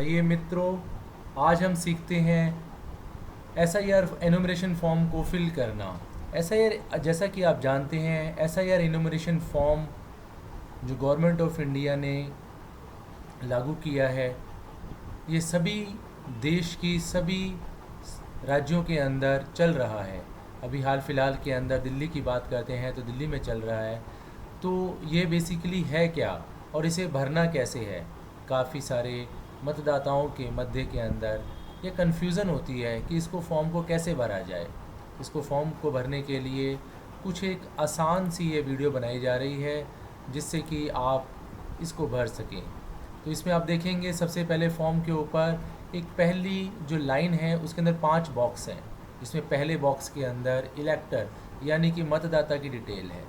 आइए मित्रों, आज हम सीखते हैं एसआईआर एनुमरेशन फॉर्म को फिल करना। एसआईआर, जैसा कि आप जानते हैं, एसआईआर एनुमरेशन फॉर्म जो गवर्नमेंट ऑफ इंडिया ने लागू किया है, ये सभी देश की सभी राज्यों के अंदर चल रहा है। अभी हाल फिलहाल के अंदर दिल्ली की बात करते हैं तो दिल्ली में चल रहा है। तो ये बेसिकली है क्या और इसे भरना कैसे है? काफ़ी सारे मतदाताओं के मध्य के अंदर ये कन्फ्यूज़न होती है कि इसको फॉर्म को कैसे भरा जाए। इसको फॉर्म को भरने के लिए कुछ एक आसान सी ये वीडियो बनाई जा रही है जिससे कि आप इसको भर सकें। तो इसमें आप देखेंगे सबसे पहले फॉर्म के ऊपर एक पहली जो लाइन है उसके अंदर 5 बॉक्स हैं। इसमें पहले बॉक्स के अंदर इलेक्टर यानी कि मतदाता की डिटेल है।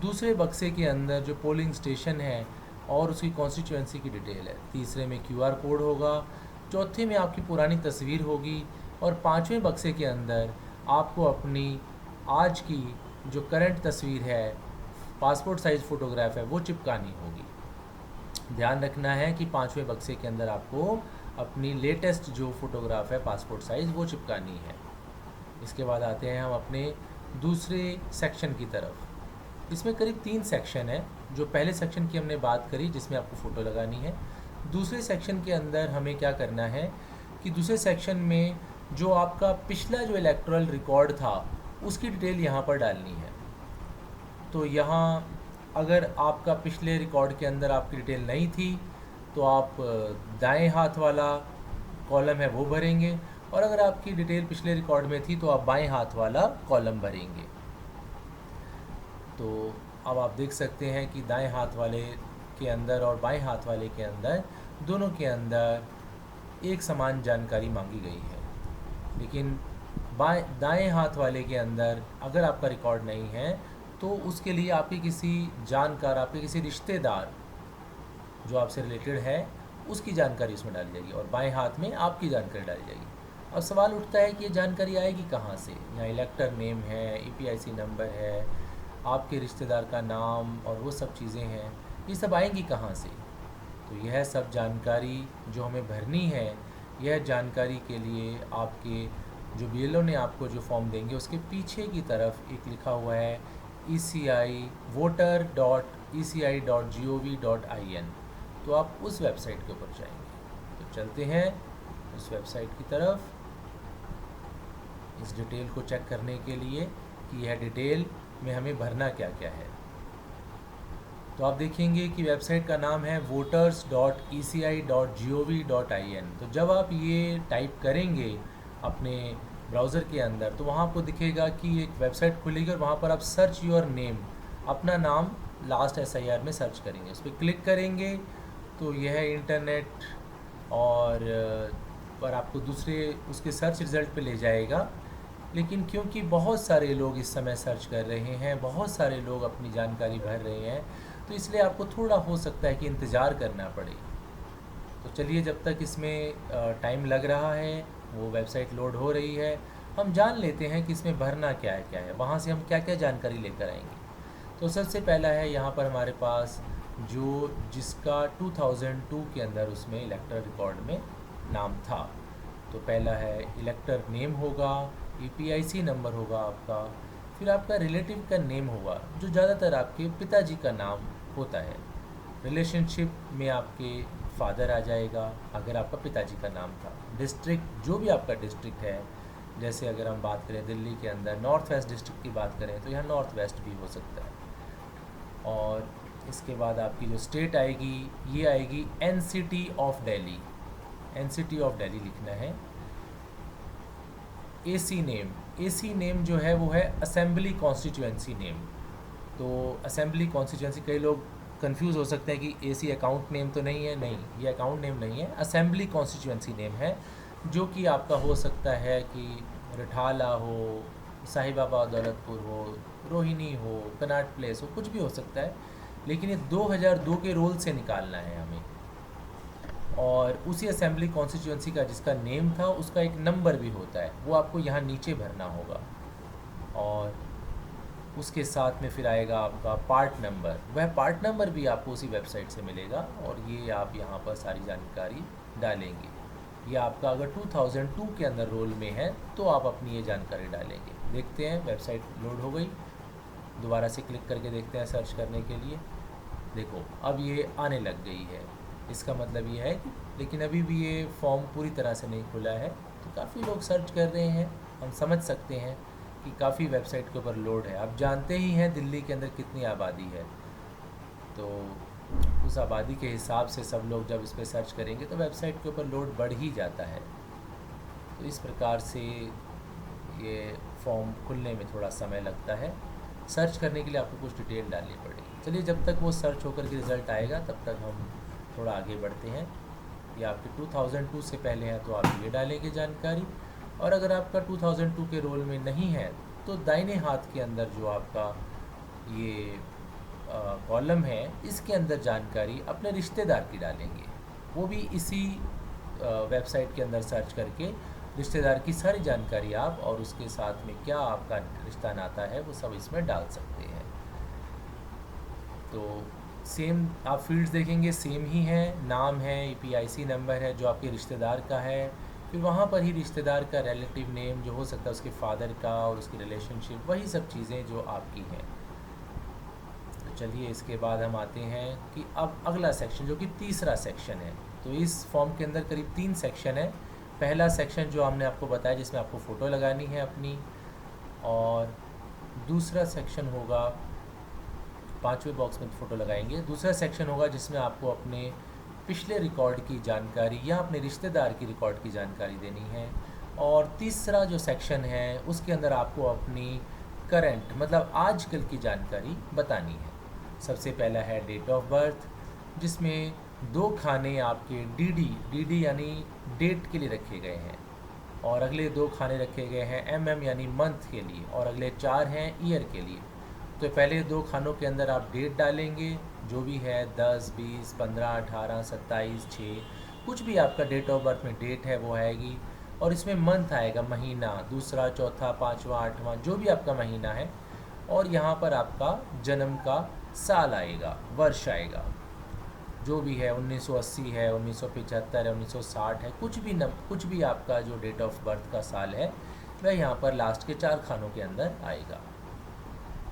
दूसरे बक्से के अंदर जो पोलिंग स्टेशन है और उसकी कॉन्स्टिट्यूएंसी की डिटेल है। तीसरे में क्यूआर कोड होगा। चौथे में आपकी पुरानी तस्वीर होगी और पांचवें बक्से के अंदर आपको अपनी आज की जो करंट तस्वीर है, पासपोर्ट साइज़ फ़ोटोग्राफ है, वो चिपकानी होगी। ध्यान रखना है कि पांचवें बक्से के अंदर आपको अपनी लेटेस्ट जो फ़ोटोग्राफ है पासपोर्ट साइज़ वो चिपकानी है। इसके बाद आते हैं हम अपने दूसरे सेक्शन की तरफ। इसमें करीब 3 सेक्शन है। जो पहले सेक्शन की हमने बात करी जिसमें आपको फ़ोटो लगानी है। दूसरे सेक्शन के अंदर हमें क्या करना है कि दूसरे सेक्शन में जो आपका पिछला जो इलेक्टोरल रिकॉर्ड था उसकी डिटेल यहाँ पर डालनी है। तो यहाँ अगर आपका पिछले रिकॉर्ड के अंदर आपकी डिटेल नहीं थी तो आप दाएं हाथ वाला कॉलम है वो भरेंगे, और अगर आपकी डिटेल पिछले रिकॉर्ड में थी तो आप बाएं हाथ वाला कॉलम भरेंगे। तो अब आप देख सकते हैं कि दाएं हाथ वाले के अंदर और बाएं हाथ वाले के अंदर दोनों के अंदर एक समान जानकारी मांगी गई है। लेकिन दाएं हाथ वाले के अंदर अगर आपका रिकॉर्ड नहीं है तो उसके लिए आपके किसी जानकार, आपके किसी रिश्तेदार जो आपसे रिलेटेड है उसकी जानकारी उसमें डाली जाएगी और बाएं हाथ में आपकी जानकारी डाली जाएगी। अब सवाल उठता है कि ये जानकारी आएगी कहाँ से? यहाँ इलेक्टर नेम है, ईपीआईसी नंबर है, आपके रिश्तेदार का नाम और वो सब चीज़ें हैं, ये सब आएंगी कहाँ से? तो यह सब जानकारी जो हमें भरनी है, यह जानकारी के लिए आपके जो बीएलओ ने आपको जो फॉर्म देंगे उसके पीछे की तरफ एक लिखा हुआ है voter.eci.gov.in। तो आप उस वेबसाइट के ऊपर जाएंगे। तो चलते हैं उस वेबसाइट की तरफ इस डिटेल को चेक करने के लिए कि यह डिटेल में हमें भरना क्या क्या है। तो आप देखेंगे कि वेबसाइट का नाम है voters.eci.gov.in। तो जब आप ये टाइप करेंगे अपने ब्राउज़र के अंदर तो वहाँ आपको दिखेगा कि एक वेबसाइट खुलेगी और वहाँ पर आप सर्च योर नेम, अपना नाम लास्ट एसआईआर में सर्च करेंगे। उस पर क्लिक करेंगे तो यह इंटरनेट और पर आपको दूसरे उसके सर्च रिज़ल्ट पे ले जाएगा। लेकिन क्योंकि बहुत सारे लोग इस समय सर्च कर रहे हैं, बहुत सारे लोग अपनी जानकारी भर रहे हैं, तो इसलिए आपको थोड़ा हो सकता है कि इंतज़ार करना पड़े। तो चलिए, जब तक इसमें टाइम लग रहा है, वो वेबसाइट लोड हो रही है, हम जान लेते हैं कि इसमें भरना क्या है, वहाँ से हम क्या क्या जानकारी लेकर आएंगे। तो सबसे पहला है यहाँ पर हमारे पास जिसका 2002 के अंदर उसमें इलेक्टर रिकॉर्ड में नाम था। तो पहला है इलेक्टर नेम होगा, ईपीआईसी नंबर होगा आपका, फिर आपका रिलेटिव का नेम होगा जो ज़्यादातर आपके पिताजी का नाम होता है। रिलेशनशिप में आपके फादर आ जाएगा अगर आपका पिताजी का नाम था। डिस्ट्रिक्ट, जो भी आपका डिस्ट्रिक्ट है, जैसे अगर हम बात करें दिल्ली के अंदर नॉर्थ वेस्ट डिस्ट्रिक्ट की बात करें तो यहाँ नॉर्थ वेस्ट भी हो सकता है। और इसके बाद आपकी जो स्टेट आएगी ये आएगी NCT of Delhi. NCT of Delhi लिखना है। एसी नेम जो है वो है असेंबली कॉन्स्टिट्यूएंसी नेम। तो असेंबली कॉन्स्टिट्यूएंसी, कई लोग कंफ्यूज हो सकते हैं कि एसी अकाउंट नेम तो नहीं है। नहीं, ये अकाउंट नेम नहीं है, असेंबली कॉन्स्टिट्यूएंसी नेम है, जो कि आपका हो सकता है कि रिठाला हो, साहिबाबाद दौलतपुर हो, रोहिणी हो, कनाट प्लेस हो, कुछ भी हो सकता है। लेकिन ये 2002 के रोल से निकालना है हमें, और उसी असेंबली कॉन्स्टिट्यूएंसी का जिसका नेम था उसका एक नंबर भी होता है, वो आपको यहाँ नीचे भरना होगा। और उसके साथ में फिर आएगा आपका पार्ट नंबर। वह पार्ट नंबर भी आपको उसी वेबसाइट से मिलेगा और ये आप यहाँ पर सारी जानकारी डालेंगे, या आपका अगर 2002 के अंदर रोल में है तो आप अपनी ये जानकारी डालेंगे। देखते हैं वेबसाइट लोड हो गई, दोबारा से क्लिक करके देखते हैं सर्च करने के लिए। देखो अब ये आने लग गई है, इसका मतलब ये है कि लेकिन अभी भी ये फॉर्म पूरी तरह से नहीं खुला है, तो काफ़ी लोग सर्च कर रहे हैं। हम समझ सकते हैं कि काफ़ी वेबसाइट के ऊपर लोड है। आप जानते ही हैं दिल्ली के अंदर कितनी आबादी है, तो उस आबादी के हिसाब से सब लोग जब इस पर सर्च करेंगे तो वेबसाइट के ऊपर लोड बढ़ ही जाता है। तो इस प्रकार से ये फॉर्म खुलने में थोड़ा समय लगता है। सर्च करने के लिए आपको कुछ डिटेल डालनी पड़ेगी। चलिए, जब तक वो सर्च होकर के रिज़ल्ट आएगा तब तक हम थोड़ा आगे बढ़ते हैं। ये आपके 2002 से पहले है तो आप ये डालेंगे जानकारी, और अगर आपका 2002 के रोल में नहीं है तो दाहिने हाथ के अंदर जो आपका ये कॉलम है इसके अंदर जानकारी अपने रिश्तेदार की डालेंगे। वो भी इसी वेबसाइट के अंदर सर्च करके रिश्तेदार की सारी जानकारी आप और उसके साथ में क्या आपका रिश्ता नाता है वो सब इसमें डाल सकते हैं। तो सेम आप फील्ड्स देखेंगे, सेम ही है, नाम है, PIC नंबर है जो आपके रिश्तेदार का है, फिर वहाँ पर ही रिश्तेदार का रिलेटिव नेम जो हो सकता है उसके फादर का और उसकी रिलेशनशिप, वही सब चीज़ें जो आपकी हैं। तो चलिए, इसके बाद हम आते हैं कि अब अगला सेक्शन जो कि तीसरा सेक्शन है। तो इस फॉर्म के अंदर करीब 3 सेक्शन है। पहला सेक्शन जो हमने आपको बताया जिसमें आपको फ़ोटो लगानी है अपनी, और दूसरा सेक्शन होगा 5वें बॉक्स में फ़ोटो लगाएंगे। दूसरा सेक्शन होगा जिसमें आपको अपने पिछले रिकॉर्ड की जानकारी या अपने रिश्तेदार की रिकॉर्ड की जानकारी देनी है, और तीसरा जो सेक्शन है उसके अंदर आपको अपनी करंट मतलब आजकल की जानकारी बतानी है। सबसे पहला है डेट ऑफ बर्थ, जिसमें 2 खाने आपके डी यानी डेट के लिए रखे गए हैं, और अगले 2 खाने रखे गए हैं MM यानी मंथ के लिए, और अगले 4 हैं ईयर के लिए। तो पहले 2 खानों के अंदर आप डेट डालेंगे जो भी है 10, 20, 15, 18, 27, 6, कुछ भी आपका डेट ऑफ बर्थ में डेट है वो आएगी, और इसमें मंथ आएगा, महीना, दूसरा, चौथा, 5वां, 8वां, जो भी आपका महीना है, और यहाँ पर आपका जन्म का साल आएगा, वर्ष आएगा, जो भी है 1980 है, 1975 है, 1960 है, कुछ भी आपका जो डेट ऑफ बर्थ का साल है वह यहाँ पर लास्ट के 4 खानों के अंदर आएगा।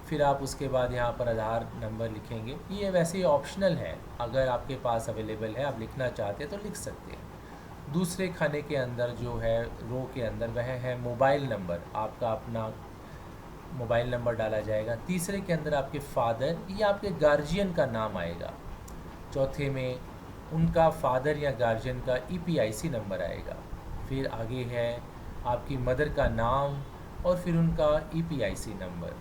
फिर आप उसके बाद यहाँ पर आधार नंबर लिखेंगे। ये वैसे ही ऑप्शनल है, अगर आपके पास अवेलेबल है, आप लिखना चाहते हैं तो लिख सकते हैं। दूसरे खाने के अंदर जो है रो के अंदर वह है मोबाइल नंबर, आपका अपना मोबाइल नंबर डाला जाएगा। तीसरे के अंदर आपके फादर या आपके गार्जियन का नाम आएगा। चौथे में उनका फादर या गार्जियन का EPIC नंबर आएगा। फिर आगे है आपकी मदर का नाम और फिर उनका EPIC नंबर।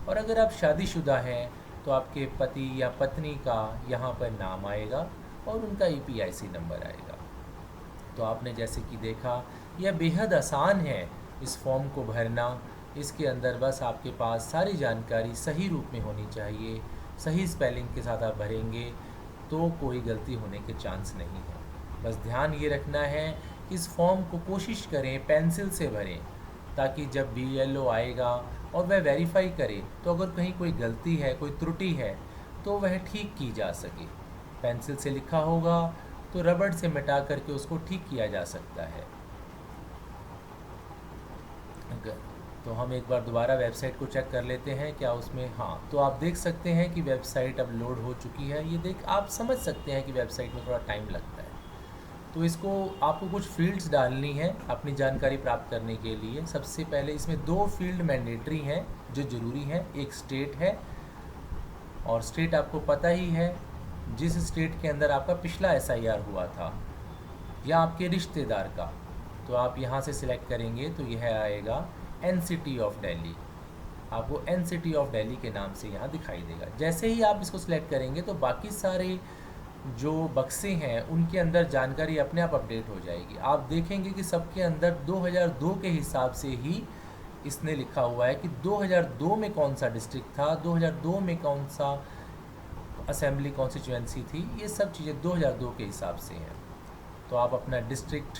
और अगर आप शादीशुदा हैं तो आपके पति या पत्नी का यहाँ पर नाम आएगा और उनका EPIC नंबर आएगा। तो आपने जैसे कि देखा, यह बेहद आसान है इस फॉर्म को भरना। इसके अंदर बस आपके पास सारी जानकारी सही रूप में होनी चाहिए, सही स्पेलिंग के साथ आप भरेंगे तो कोई गलती होने के चांस नहीं है। बस ध्यान ये रखना है कि इस फॉर्म को कोशिश करें पेंसिल से भरें, ताकि जब BLO आएगा और वह वेरीफाई करे तो अगर कहीं कोई गलती है, कोई त्रुटि है तो वह ठीक की जा सके। पेंसिल से लिखा होगा तो रबड़ से मिटा करके उसको ठीक किया जा सकता है। तो हम एक बार दोबारा वेबसाइट को चेक कर लेते हैं क्या उसमें, हाँ, तो आप देख सकते हैं कि वेबसाइट अब लोड हो चुकी है। ये आप समझ सकते हैं कि वेबसाइट में थोड़ा टाइम लगता है। तो इसको आपको कुछ फील्ड्स डालनी है अपनी जानकारी प्राप्त करने के लिए। सबसे पहले इसमें 2 फील्ड मैंडेटरी हैं जो ज़रूरी हैं। एक स्टेट है, और स्टेट आपको पता ही है जिस स्टेट के अंदर आपका पिछला SIR हुआ था, या आपके रिश्तेदार का। तो आप यहाँ से सिलेक्ट करेंगे तो यह आएगा NCT ऑफ दिल्ली। आपको NCT ऑफ दिल्ली के नाम से यहाँ दिखाई देगा। जैसे ही आप इसको सिलेक्ट करेंगे तो बाकी सारे जो बक्से हैं उनके अंदर जानकारी अपने आप अपडेट हो जाएगी। आप देखेंगे कि सबके अंदर 2002 के हिसाब से ही इसने लिखा हुआ है कि 2002 में कौन सा डिस्ट्रिक्ट था, 2002 में कौन सा असेंबली कॉन्स्टिट्यूएंसी थी, ये सब चीज़ें 2002 के हिसाब से हैं। तो आप अपना डिस्ट्रिक्ट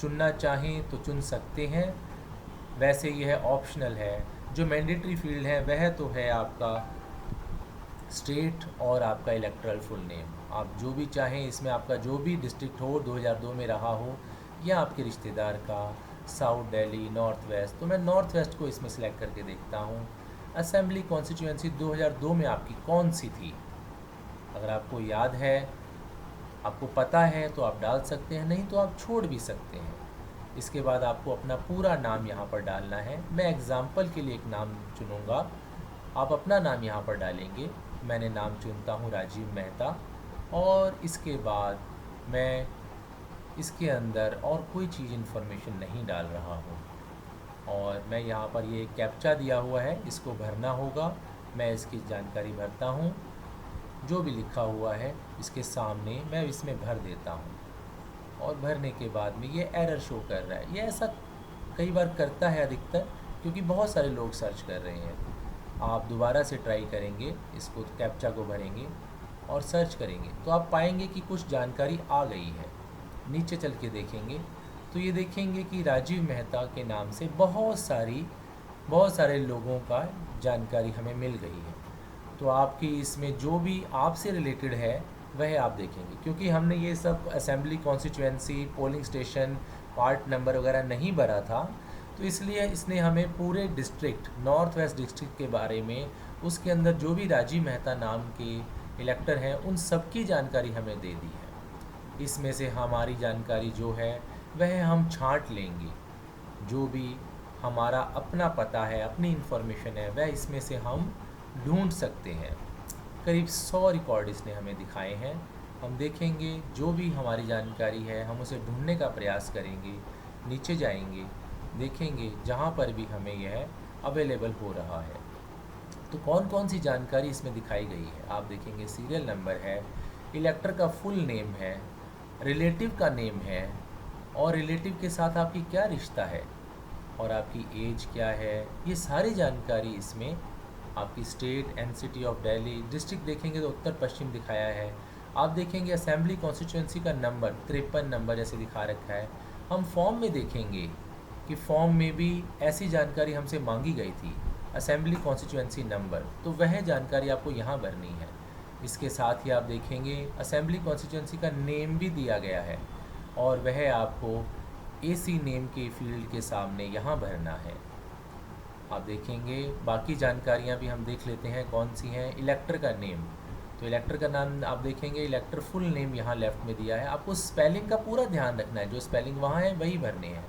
चुनना चाहें तो चुन सकते हैं। वैसे यह ऑप्शनल है। जो मैंडेटरी फील्ड है वह तो है आपका स्टेट और आपका इलेक्टोरल फुल नेम। आप जो भी चाहें इसमें, आपका जो भी डिस्ट्रिक्ट हो 2002 में रहा हो या आपके रिश्तेदार का, साउथ दिल्ली, नॉर्थ वेस्ट, तो मैं नॉर्थ वेस्ट को इसमें सेलेक्ट करके देखता हूँ। असेंबली कॉन्स्टिट्यूंसी 2002 में आपकी कौन सी थी? अगर आपको याद है, आपको पता है तो आप डाल सकते हैं, नहीं तो आप छोड़ भी सकते हैं। इसके बाद आपको अपना पूरा नाम यहाँ पर डालना है। मैं एग्ज़ाम्पल के लिए एक नाम चुनूँगा, आप अपना नाम यहाँ पर डालेंगे। मैंने नाम चुनता हूँ राजीव मेहता, और इसके बाद मैं इसके अंदर और कोई चीज़ इन्फॉर्मेशन नहीं डाल रहा हूँ। और मैं यहाँ पर ये कैप्चा दिया हुआ है, इसको भरना होगा। मैं इसकी जानकारी भरता हूँ, जो भी लिखा हुआ है इसके सामने मैं इसमें भर देता हूँ, और भरने के बाद में ये एरर शो कर रहा है। ये ऐसा कई बार करता है अधिकतर, क्योंकि बहुत सारे लोग सर्च कर रहे हैं। आप दोबारा से ट्राई करेंगे, इसको कैप्चा को भरेंगे और सर्च करेंगे तो आप पाएंगे कि कुछ जानकारी आ गई है। नीचे चल के देखेंगे तो ये देखेंगे कि राजीव मेहता के नाम से बहुत सारे लोगों का जानकारी हमें मिल गई है। तो आपकी इसमें जो भी आपसे रिलेटेड है वह आप देखेंगे, क्योंकि हमने ये सब assembly constituency, polling station, part number वगैरह नहीं भरा था, तो इसलिए इसने हमें पूरे डिस्ट्रिक्ट, नॉर्थ वेस्ट डिस्ट्रिक्ट के बारे में, उसके अंदर जो भी राजीव मेहता नाम के इलेक्टर हैं उन सब की जानकारी हमें दे दी है। इसमें से हमारी जानकारी जो है वह हम छांट लेंगे, जो भी हमारा अपना पता है, अपनी इन्फॉर्मेशन है, वह इसमें से हम ढूंढ सकते हैं। करीब 100 रिकॉर्ड इसने हमें दिखाए हैं। हम देखेंगे जो भी हमारी जानकारी है हम उसे ढूंढने का प्रयास करेंगे। नीचे जाएंगे, देखेंगे जहाँ पर भी हमें यह अवेलेबल हो रहा है तो कौन कौन सी जानकारी इसमें दिखाई गई है। आप देखेंगे सीरियल नंबर है, इलेक्टर का फुल नेम है, रिलेटिव का नेम है, और रिलेटिव के साथ आपकी क्या रिश्ता है, और आपकी एज क्या है। ये सारी जानकारी इसमें, आपकी state and city of Delhi, district देखेंगे तो उत्तर पश्चिम दिखाया है। आप देखेंगे असेंबली कॉन्स्टिट्यूंसी का नंबर 53 नंबर जैसे दिखा रखा है। हम फॉर्म में देखेंगे कि फॉर्म में भी ऐसी जानकारी हमसे मांगी गई थी, असेंबली कॉन्स्टिट्यूंसी नंबर, तो वह जानकारी आपको यहाँ भरनी है। इसके साथ ही आप देखेंगे असेंबली कॉन्स्टिट्यूंसी का नेम भी दिया गया है, और वह आपको एसी नेम के फील्ड के सामने यहाँ भरना है। आप देखेंगे बाकी जानकारियाँ भी हम देख लेते हैं कौन सी हैं। इलेक्टर का नेम, तो इलेक्टर का नाम आप देखेंगे, इलेक्टर फुल नेम यहाँ लेफ़्ट में दिया है। आपको स्पेलिंग का पूरा ध्यान रखना है, जो स्पेलिंग वहाँ है वही भरने हैं।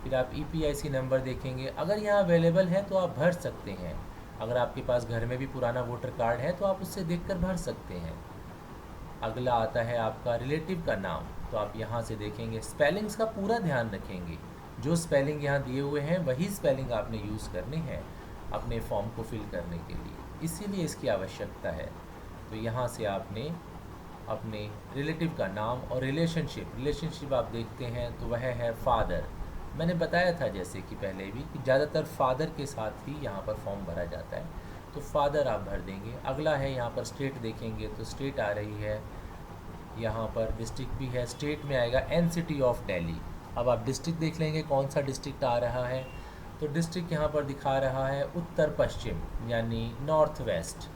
फिर आप EPIC नंबर देखेंगे, अगर यहाँ अवेलेबल है तो आप भर सकते हैं। अगर आपके पास घर में भी पुराना वोटर कार्ड है तो आप उससे देखकर भर सकते हैं। अगला आता है आपका रिलेटिव का नाम, तो आप यहाँ से देखेंगे, स्पेलिंग्स का पूरा ध्यान रखेंगे। जो स्पेलिंग यहाँ दिए हुए हैं वही स्पेलिंग आपने यूज़ करने हैं अपने फॉर्म को फिल करने के लिए, इसीलिए इसकी आवश्यकता है। तो यहाँ से आपने अपने रिलेटिव का नाम और रिलेशनशिप आप देखते हैं तो वह है फादर। मैंने बताया था जैसे कि पहले भी कि ज़्यादातर फादर के साथ ही यहाँ पर फॉर्म भरा जाता है, तो फादर आप भर देंगे। अगला है यहाँ पर स्टेट देखेंगे तो स्टेट आ रही है, यहाँ पर डिस्ट्रिक्ट भी है, स्टेट में आएगा NCT ऑफ दिल्ली। अब आप डिस्ट्रिक्ट देख लेंगे कौन सा डिस्ट्रिक्ट आ रहा है, तो डिस्ट्रिक्ट यहाँ पर दिखा रहा है उत्तर पश्चिम यानी नॉर्थ वेस्ट।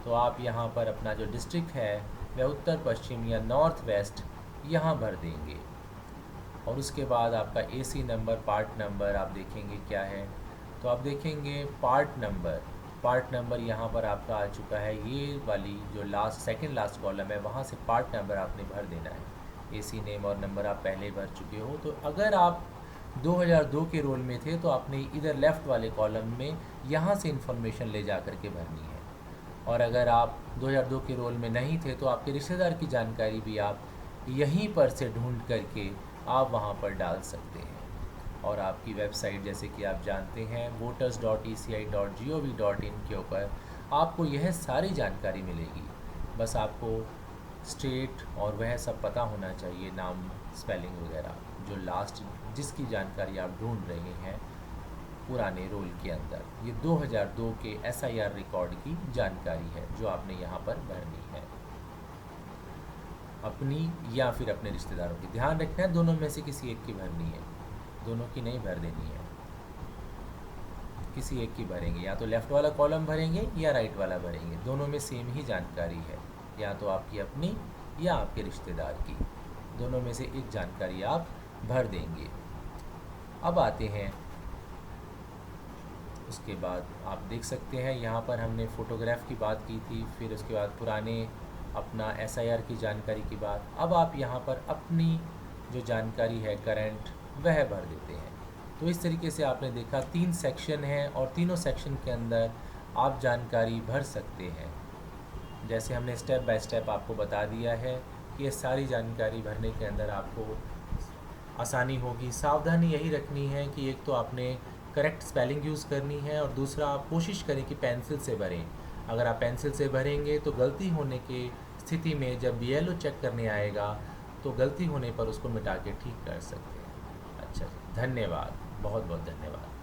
तो आप यहाँ पर अपना जो डिस्ट्रिक्ट है वह उत्तर पश्चिम या नॉर्थ वेस्ट यहाँ भर देंगे। और उसके बाद आपका AC नंबर, पार्ट नंबर आप देखेंगे क्या है, तो आप देखेंगे पार्ट नंबर यहाँ पर आपका आ चुका है। ये वाली जो सेकंड लास्ट कॉलम है वहाँ से पार्ट नंबर आपने भर देना है। AC नेम और नंबर आप पहले भर चुके हो। तो अगर आप 2002 के रोल में थे तो आपने इधर लेफ़्ट वाले कॉलम में यहाँ से इन्फॉर्मेशन ले जा कर के भरनी है, और अगर आप 2002 के रोल में नहीं थे तो आपके रिश्तेदार की जानकारी भी आप यहीं पर से ढूंढ करके आप वहाँ पर डाल सकते हैं। और आपकी वेबसाइट जैसे कि आप जानते हैं voters.eci.gov.in के ऊपर आपको यह सारी जानकारी मिलेगी। बस आपको स्टेट और वह सब पता होना चाहिए, नाम, स्पेलिंग वगैरह, जो लास्ट जिसकी जानकारी आप ढूंढ रहे हैं पुराने रोल के अंदर। ये 2002 के SIR रिकॉर्ड की जानकारी है जो आपने यहाँ पर भरनी है, अपनी या फिर अपने रिश्तेदारों की। ध्यान रखना है दोनों में से किसी एक की भरनी है, दोनों की नहीं भर देनी है, किसी एक की भरेंगे। या तो लेफ़्ट वाला कॉलम भरेंगे या राइट वाला भरेंगे, दोनों में सेम ही जानकारी है। या तो आपकी अपनी या आपके रिश्तेदार की, दोनों में से एक जानकारी आप भर देंगे। अब आते हैं, उसके बाद आप देख सकते हैं यहाँ पर हमने फ़ोटोग्राफ की बात की थी, फिर उसके बाद पुराने अपना एसआईआर की जानकारी की बात। अब आप यहाँ पर अपनी जो जानकारी है करंट, वह भर देते हैं। तो इस तरीके से आपने देखा 3 सेक्शन हैं और तीनों सेक्शन के अंदर आप जानकारी भर सकते हैं। जैसे हमने स्टेप बाय स्टेप आपको बता दिया है कि ये सारी जानकारी भरने के अंदर आपको आसानी होगी। सावधानी यही रखनी है कि एक तो आपने करेक्ट स्पेलिंग यूज़ करनी है और दूसरा आप कोशिश करें कि पेंसिल से भरें। अगर आप पेंसिल से भरेंगे तो गलती होने की स्थिति में जब बीएलओ चेक करने आएगा तो गलती होने पर उसको मिटा के ठीक कर सकते हैं। अच्छा, धन्यवाद, बहुत बहुत धन्यवाद।